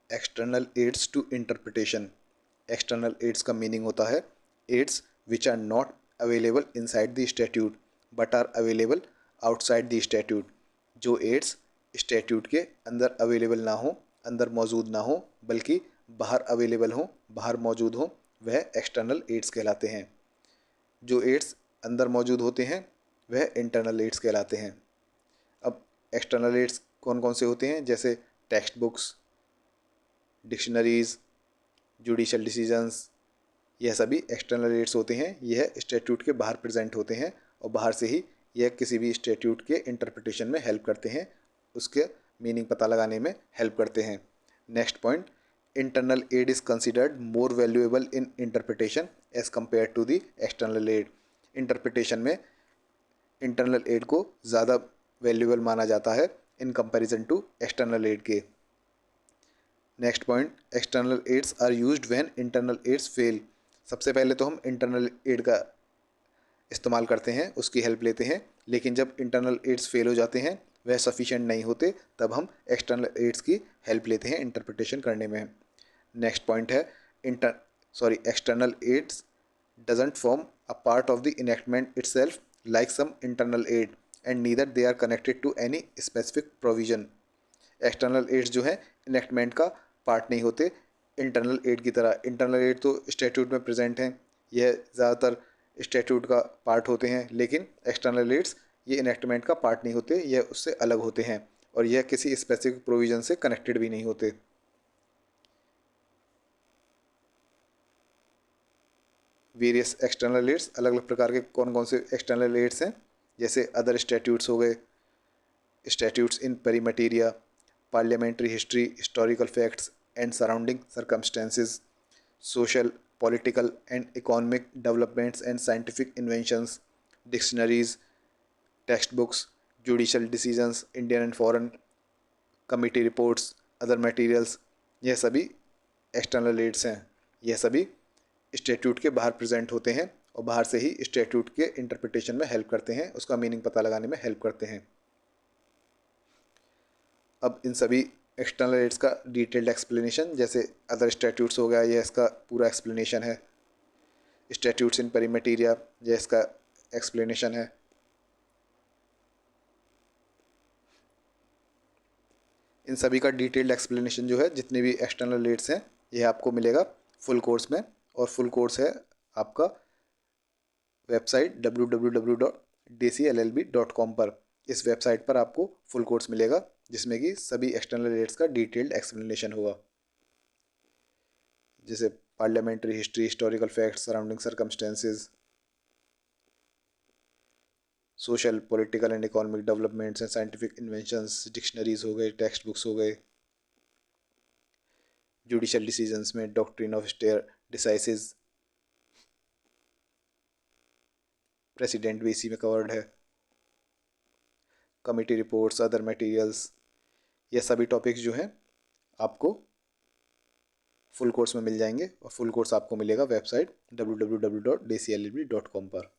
External aids to interpretation. External aids का meaning होता है aids which are not available inside the statute but are available outside the statute. जो aids statute के अंदर available ना हो, अंदर मौजूद ना हो, बल्कि बाहर अवेलेबल हो, बाहर मौजूद हो, वह एक्सटर्नल एड्स कहलाते हैं। जो एड्स अंदर मौजूद होते हैं वह इंटरनल एड्स कहलाते हैं। अब एक्सटर्नल एड्स कौन कौन से होते हैं, जैसे text books, dictionaries, judicial decisions, यह सभी एक्सटर्नल एड्स होते हैं। यह स्टैट्यूट के बाहर प्रेजेंट होते हैं और बाहर से ही यह किसी भी स्टैट्यूट के इंटरप्रिटेशन में हेल्प करते हैं, उसके मीनिंग पता लगाने में हेल्प करते हैं। Next point, internal aid is considered more valuable in interpretation as compare to the external aid. Interpretation में इंटरनल एड को ज़्यादा वैल्यूएबल माना जाता है in comparison to external aid के। Next point, external aids are used when internal aids fail. सबसे पहले तो हम इंटरनल एड का इस्तेमाल करते हैं, उसकी हेल्प लेते हैं, लेकिन जब इंटरनल एड्स फेल हो जाते हैं, वह सफिशिएंट नहीं होते, तब हम एक्सटर्नल एड्स की हेल्प लेते हैं इंटरप्रिटेशन करने में। नेक्स्ट पॉइंट है external aids doesn't form a part of the enactment itself like some internal aid and neither they are connected to any specific provision। External aids जो है enactment का part नहीं होते इंटरनल एड की तरह। Internal add तो statute में present हैं, यह ज़्यादातर स्टैट्यूट का पार्ट होते हैं, लेकिन एक्सटर्नल एड्स ये इनेक्टमेंट का पार्ट नहीं होते, यह उससे अलग होते हैं और यह किसी स्पेसिफिक प्रोविज़न से कनेक्टेड भी नहीं होते। वेरियस एक्सटर्नल एड्स, अलग अलग प्रकार के कौन कौन से एक्सटर्नल एड्स हैं, जैसे अदर स्टैट्यूट्स हो गए, statutes in pari materia, parliamentary history, historical facts and surrounding circumstances, social, political and economic developments and scientific inventions, dictionaries, text books, judicial decisions, Indian and foreign, committee reports, other materials, यह सभी external ads हैं। यह सभी statute के बाहर present होते हैं और बाहर से ही स्टैट्यूट के इंटरप्रिटेशन में हेल्प करते हैं, उसका मीनिंग पता लगाने में हेल्प करते हैं। अब इन सभी एक्सटर्नल एड्स का डिटेल्ड एक्सप्लेनेशन, जैसे अदर स्टैट्यूट्स हो गया, यह इसका पूरा एक्सप्लेनेशन है। स्टैट्यूट्स इन पेरीमेटेरिया, यह इसका एक्सप्लेनेशन है। इन सभी का डिटेल्ड एक्सप्लेनेशन जो है, जितने भी एक्सटर्नल एड्स हैं, यह आपको मिलेगा फुल कोर्स में, और फुल कोर्स है आपका वेबसाइट www.dcllb.com पर। इस वेबसाइट पर आपको फुल कोर्स मिलेगा, जिसमें कि सभी एक्सटर्नल एड्स का डिटेल्ड एक्सप्लेनेशन होगा, जैसे parliamentary history, historical facts, surrounding circumstances, social, political and economic developments and scientific inventions, dictionaries हो गए, टेक्स्ट बुक्स हो गए, जुडिशल डिसीजंस में doctrine of stare decisis, precedent भी इसी में कवर्ड है, कमिटी रिपोर्ट्स, अदर मटेरियल्स, ये सभी टॉपिक्स जो हैं आपको फुल कोर्स में मिल जाएंगे, और फुल कोर्स आपको मिलेगा वेबसाइट www.dcllb.com पर।